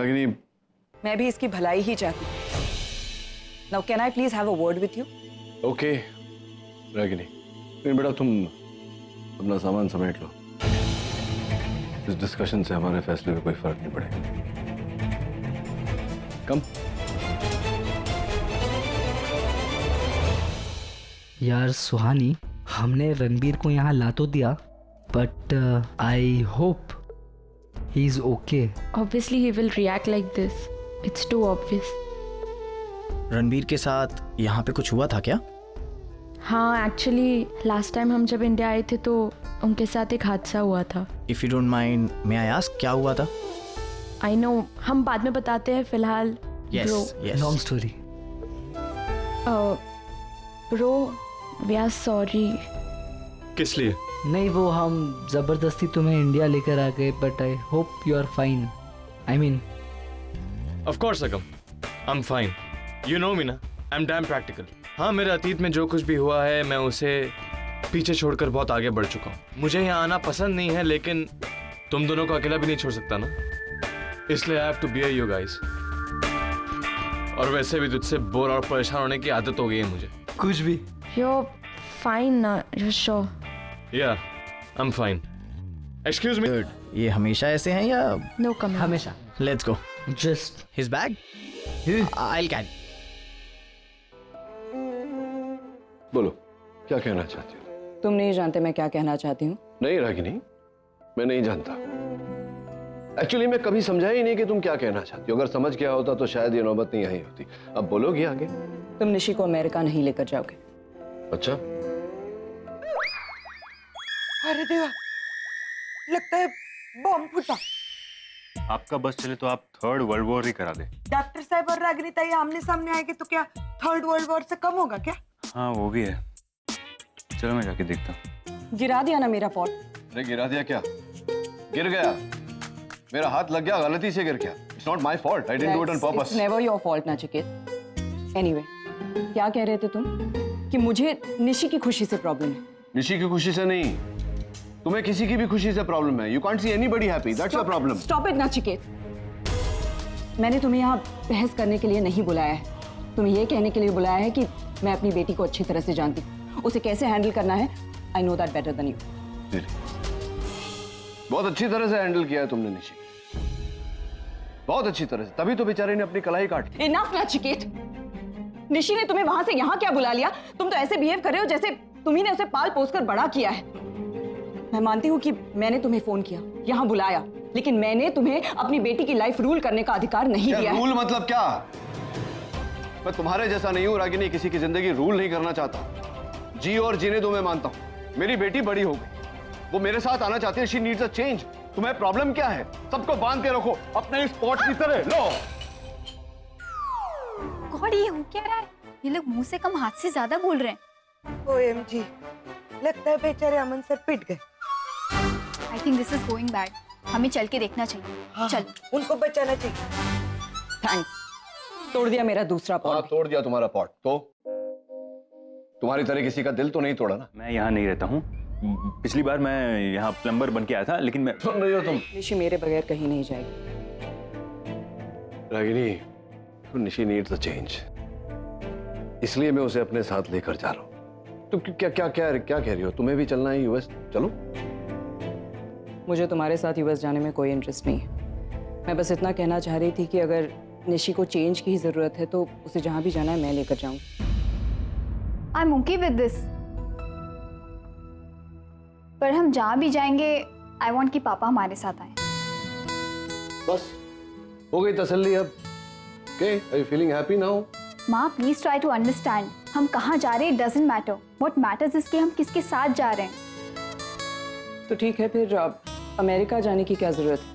रागिनी, मैं भी इसकी भलाई ही चाहती हूँ। Now can I please have a word with you? Okay Ragini, लेकिन बेटा तुम अपना सामान समेट लो। इस डिस्कशन से हमारे फैसले पे कोई फर्क नहीं पड़ेगा। कम। यार सुहानी, हमने रणबीर को यहाँ ला तो दिया, but I hope he is okay. Obviously he will react like this. It's too obvious. Ranbir के साथ यहाँ पे कुछ हुआ था क्या? हाँ, एक्चुअली लास्ट टाइम हम जब इंडिया आए थे तो उनके साथ एक हादसा हुआ था। If you don't mind, may I ask क्या हुआ था? आई नो, हम बाद में बताते हैं, फिलहाल long story. Bro we are sorry. किस लिए? नहीं, वो हम जबरदस्ती तुम्हें इंडिया लेकर आ गए, but I hope you are fine. I mean of course अगम, I am fine. You know me ना, आई एम डैम प्रैक्टिकल। हाँ, मेरे अतीत में जो कुछ भी हुआ है मैं उसे पीछे छोड़कर बहुत आगे बढ़ चुका हूँ। मुझे यहाँ आना पसंद नहीं है, लेकिन तुम दोनों को अकेला भी नहीं छोड़ सकता ना, इसलिए I have to bear you guys. और वैसे भी तुझसे बोर और परेशान होने की आदत हो गई है मुझे। कुछ भी। You're fine ना, you're sure? Yeah, I'm fine. Excuse me. Good. ये हमेशा ऐसे हैं या? No comment. हमेशा। Let's go. Just His bag? I'll carry. बोलो, क्या कहना चाहती हो? तुम नहीं जानते मैं क्या कहना चाहती हूँ। नहीं रागिनी, मैं नहीं जानता। एक्चुअली मैं कभी समझा ही नहीं कि तुम क्या कहना चाहती हो। अगर समझ गया होता तो शायद ये नौबत नहीं आई होती। अब बोलोगी आगे? तुम निशी को अमेरिका नहीं लेकर जाओगे। अच्छा, अरे देवा, लगता है बॉम्ब फूटा। आपका बस चले तो आप थर्ड वर्ल्ड वॉर ही करा दे। डॉक्टर साहब और रागिनी ताई आमने सामने आएंगे तो क्या थर्ड वर्ल्ड वॉर से कम होगा क्या? हाँ वो भी है, चलो मैं जाके देखता हूँ। गिरा दिया ना मेरा पॉट। अरे गिरा दिया क्या? गिर गया, मेरा हाथ लग गया, गलती से गिर गया। It's not my fault, I didn't do it on purpose. It's never your fault Nachiket. Anyway, क्या कह रहे थे तुम? कि मुझे निशी की खुशी से प्रॉब्लम है। निशी की खुशी से नहीं, तुम्हें किसी की भी खुशी से प्रॉब्लम है। You can't see anybody happy, that's your problem. Stop it Nachiket. मैंने तुम्हें यहाँ बहस करने के लिए नहीं बुलाया है, तुम्हें ये कहने के लिए बुलाया है कि मैं अपनी बेटी को अच्छी तरह से जानती हूँ, उसे कैसे हैंडल करना है। I know that better than you. बहुत अच्छी तरह से हैंडल किया है तुमने निशी, बहुत अच्छी तरह से, तभी तो बेचारे ने अपनी कलाई काट ली। इनफ नचिकेत। निशी ने तुम्हें वहां से यहाँ क्या बुला लिया? तुम तो ऐसे बिहेव कर रहे हो जैसे तुम्ही ने उसे पाल पोस कर बड़ा किया है। मैं मानती हूँ कि मैंने तुम्हें फोन किया, यहाँ बुलाया, लेकिन मैंने तुम्हें अपनी बेटी की लाइफ रूल करने का अधिकार नहीं दिया है। रूल मतलब क्या? मैं तुम्हारे जैसा नहीं हूँ रागिनी, किसी की जिंदगी रूल नहीं करना चाहता। जी और जीने दो, मैं मानता हूँ। मेरी बेटी बड़ी हो गई, वो मेरे साथ आना चाहती है। She needs a change. तुम्हें प्रॉब्लम क्या है? सबको बांध के रखो अपने इस स्पॉट की तरह। लो गॉड, ये हो क्या रहा है? ये लोग मुंह से कम हाथ से ज्यादा बोल रहे हैं। OMG, लगता है बेचारे अमन सर पिट गए। I think this is going bad. हमें चल के देखना चाहिए। हाँ, चल। उनको बचाना चाहिए। थैंक्स, तोड़ दिया मेरा दूसरा हाँ, पॉट। तोड़ दिया तुम्हारा पॉट। तो तुम्हारी तरह किसी का दिल तो नहीं तोड़ा ना? मैं यहाँ नहीं रहता हूँ, पिछली बार मैं यहाँ प्लम्बर बन के आया था, लेकिन मैं। सुन रही हो तुम? निशी मेरे बगैर कहीं नहीं जाएगी। Ragini, Nishi needs a change, इसलिए मैं उसे अपने साथ लेकर जा रहा हूँ। तुम क्या क्या क्या क्या कह रही हो? तुम्हें भी चलना है यूएस? चलो। मुझे तुम्हारे साथ यूएस जाने में कोई इंटरेस्ट नहीं है। मैं बस इतना कहना चाह रही थी कि अगर निशी को चेंज की जरूरत है तो उसे जहां भी जाना है मैं लेकर जाऊंगी। आई एम ओके विद दिस, पर हम जहाँ भी जाएंगे आई वांट कि पापा हमारे साथ आए। बस हो गई तसल्ली अब। Okay, are you feeling happy now? माँ प्लीज ट्राई टू अंडरस्टैंड, हम कहाँ जा रहे हैं doesn't matter, what matters is कि हम किसके साथ जा रहे हैं। तो ठीक है, फिर अमेरिका जाने की क्या जरूरत है?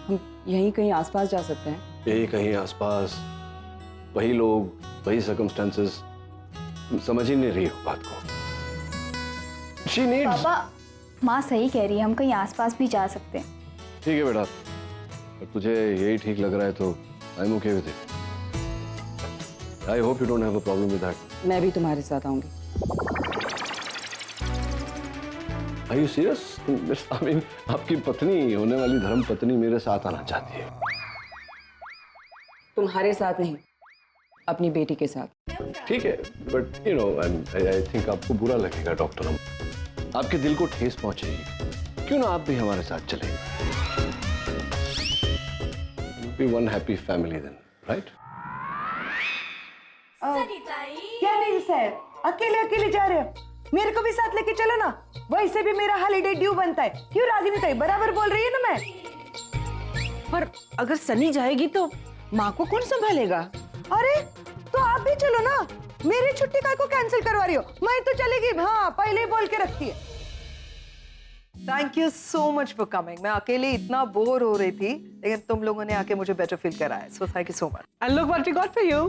हम यहीं कहीं आसपास जा सकते हैं। यही कहीं आसपास, वही लोग, वही सर्कमस्टेंसेस। तुम समझ ही नहीं रही हो बात को। She needs... पापा, माँ सही कह रही है, हम कहीं आसपास भी जा सकते हैं। ठीक है बेटा, अब तुझे यही ठीक लग रहा है तो I am okay with it. I hope you don't have a problem with that. मैं भी तुम्हारे साथ आऊंगी। Are you serious? I mean, आपकी पत्नी, होने वाली धर्म पत्नी मेरे साथ आना चाहती है। तुम्हारे साथ नहीं, अपनी बेटी के साथ। ठीक है, but you know I think आपको बुरा लगेगा डॉक्टर, हम आपके दिल को ठेस पहुंचेगी। क्यों ना आप भी हमारे साथ चलें? Be one happy family then, right? क्या नहीं सर, अकेले अकेले जा रहे हो? मेरे को भी साथ लेके चलो ना, वैसे भी मेरा हॉलीडे ड्यू बनता है। क्यों रागिनी ताई, बराबर बोल रही है ना मैं। पर अगर सनी जाएगी तो माँ को कौन संभालेगा? अरे तो आप भी चलो ना, मेरी छुट्टी काय को कैंसिल करवा रही हो? मैं तो चलेगी, हाँ पहले ही बोल के रखती है। Thank you so much for coming. मैं अकेले इतना बोर हो रही थी, लेकिन तुम लोगों ने आके मुझे बेटर फील कराया, so thank you so much. And look what we got for you.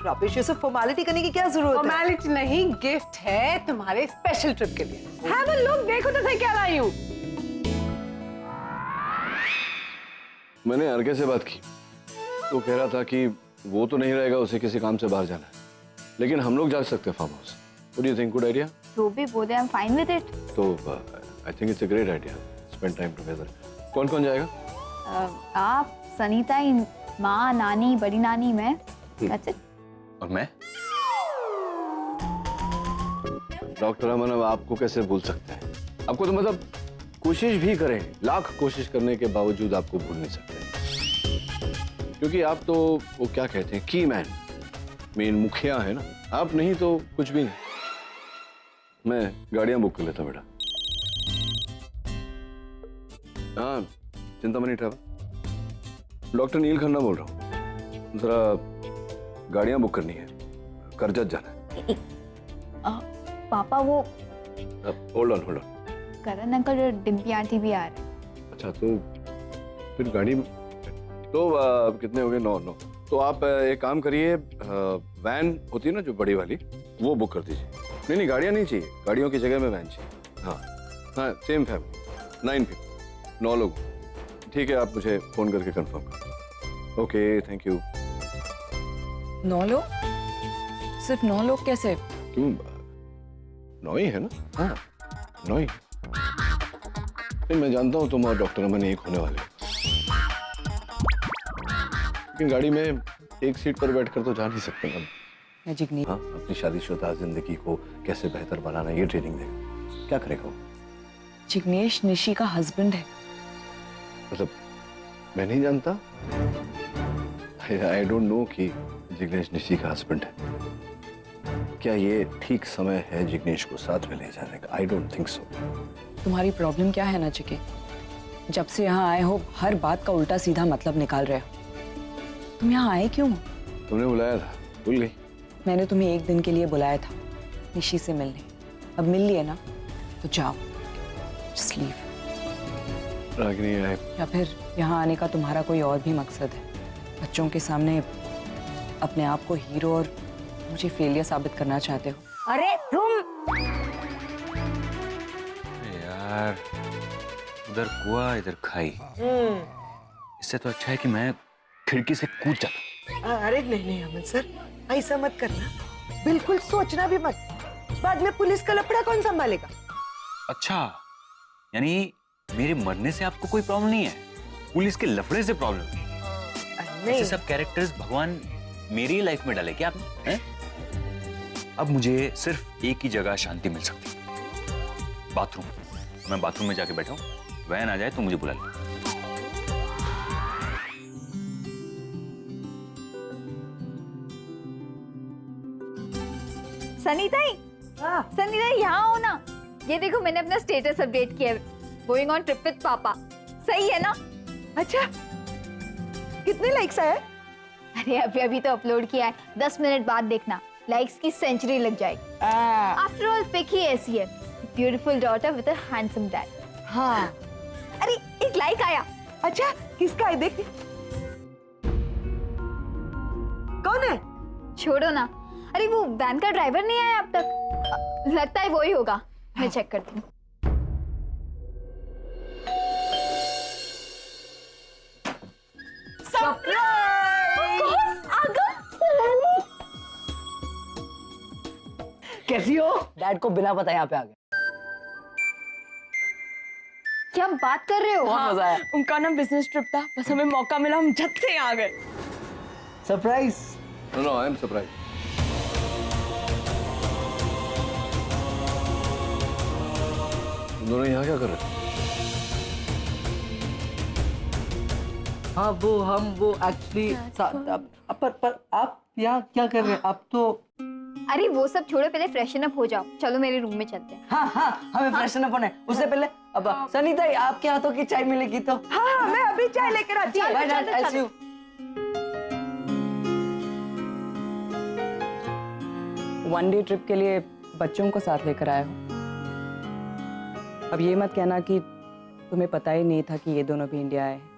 रॉबिश, ये सब फॉर्मेलिटी करने की क्या जरूरत है? फॉर्मेलिटी नहीं, गिफ्ट है तुम्हारे स्पेशल ट्रिप के लिए। Have a look, देखो तो सही क्या लाई हूँ। मैंने अर्घे से बात की, तो कह रहा था कि वो तो नहीं रहेगा, उसे किसी काम से बाहर जाना है, लेकिन हम लोग जा सकते हैं farm house. What do you think? Good idea? जो भी बोले, I am fine with it. तो I think it's a great idea, spend time together. कौन कौन जाएगा? आप, सनीता, माँ, नानी, बड़ी नानी, मैं। That's it. और मैं? डॉक्टर अमन, अब आपको कैसे भूल सकते हैं? आपको तो मतलब कोशिश भी करें, लाख कोशिश करने के बावजूद आपको भूल नहीं सकते, क्योंकि आप तो वो क्या कहते हैं, की मैन, मेन मुखिया है ना आप, नहीं तो कुछ भी नहीं। मैं गाड़ियां बुक कर लेता बेटा। हाँ, चिंतामणि ट्रैवल, डॉक्टर नील खन्ना बोल रहा हूँ। जरा गाड़ियां बुक करनी है, करजत जाना है। पापा, वो होल्ड ऑन। करण अंकल और डिम्पी आंटी भी आ रहे। अच्छा, तो फिर गाड़ी तो कितने हो गए? 9। तो आप एक काम करिए, वैन होती है ना जो बड़ी वाली, वो बुक कर दीजिए। नहीं, गाड़ियाँ नहीं चाहिए, गाड़ियों की जगह में वैन चाहिए। हाँ, सेम फैमिली, 9 people, 9 लोग। ठीक है, आप मुझे फोन करके कंफर्म करो। Okay, thank you. 9 लोग? सिर्फ 9 लोग कैसे? क्यों, 9 ही है ना? हाँ, 9 ही। नहीं, मैं जानता हूँ तुम और डॉक्टर अमन एक होने वाले, लेकिन गाड़ी में एक सीट पर बैठकर तो जा नहीं सकते ना। जिग्नेश, हाँ, अपनी शादीशुदा जिंदगी को कैसे बेहतर बनाना, ये ट्रेनिंग देगा। क्या करेगा वो? जिग्नेश निशी का हस्बैंड है। मतलब मैं नहीं जानता, आई डोंट नो कि जिग्नेश निशी का हस्बैंड है। क्या ये ठीक समय है जिग्नेश को साथ में ले जाने का? I don't think so. तुम्हारी प्रॉब्लम क्या है नचिकेत? जब से यहाँ आए हो हर बात का उल्टा सीधा मतलब निकाल रहे हो। तुम यहाँ आए क्यों? तुमने बुलाया था, भूल गई? मैंने तुम्हें एक दिन के लिए बुलाया था निशी से मिलने। अब मिल लिए ना, तो जाओ, जस्ट लीव। रागिनी, या फिर यहाँ आने का तुम्हारा कोई और भी मकसद है? बच्चों के सामने अपने आप को हीरो और मुझे फेलियर साबित करना चाहते हो? अरे तुम यार, उधर कुआं इधर खाई, इससे तो अच्छा है कि मैं खिड़की से कूद जाता। अरे नहीं अमन सर, ऐसा मत करना, बिल्कुल सोचना भी मत। बाद में पुलिस का लफड़ा कौन संभालेगा? अच्छा, यानी मेरे मरने से आपको कोई प्रॉब्लम नहीं है, पुलिस के लफड़े से प्रॉब्लम है? नहीं, ऐसे सब कैरेक्टर्स भगवान मेरी लाइफ में डाले क्या आपने, हैं? अब मुझे सिर्फ एक ही जगह शांति मिल सकती है, बाथरूम। मैं बाथरूम में जाके बैठा हूँ, वैन आ जाए तो मुझे बुला ले। सनीताई, सनीताई यहाँ हो ना। ये देखो, मैंने अपना स्टेटस अपडेट किया है, गोइंग ऑन ट्रिप विद पापा। सही है ना? अच्छा, कितने लाइक्स आए? अरे अभी तो अपलोड किया है, 10 मिनट बाद देखना, लाइक्स की सेंचुरी लग जाएगी। आफ्टर ऑल पिक ही ऐसी है, beautiful daughter with a handsome dad. हाँ। अरे एक लाइक आया। अच्छा, किसका है देख? कौन है? छोड़ो ना। अरे वो वैन का ड्राइवर नहीं आया अब तक, लगता है वो ही होगा। मैं चेक करती हूँ। कैसी हो? डैड को बिना पता यहाँ पे आ गए। क्या बात कर रहे हो? बहुत मजा आया। उनका ना बिजनेस ट्रिप था, बस हमें मौका मिला, हम झट से यहाँ आ गए। Surprise. No I am surprise. तुम दोनों यहाँ क्या कर रहे हो? हाँ वो एक्चुअली पर आप यहाँ क्या कर रहे हैं? आप तो अरे वो सब छोड़ो, पहले फ्रेशन अप हो जाओ। चलो मेरे रूम में चलते हैं। हाँ हमें फ्रेशन अप होना है। उससे पहले अब सनीता आपके हाथों की चाय मिलेगी तो हाँ मैं अभी चाय लेकर आती हूँ। Bye, Dad, I'll see you. One day trip के लिए बच्चों को साथ लेकर आया हूँ। अब ये मत कहना कि तुम्हें पता ही नहीं था कि ये दोनों भी इंडिया आए हैं।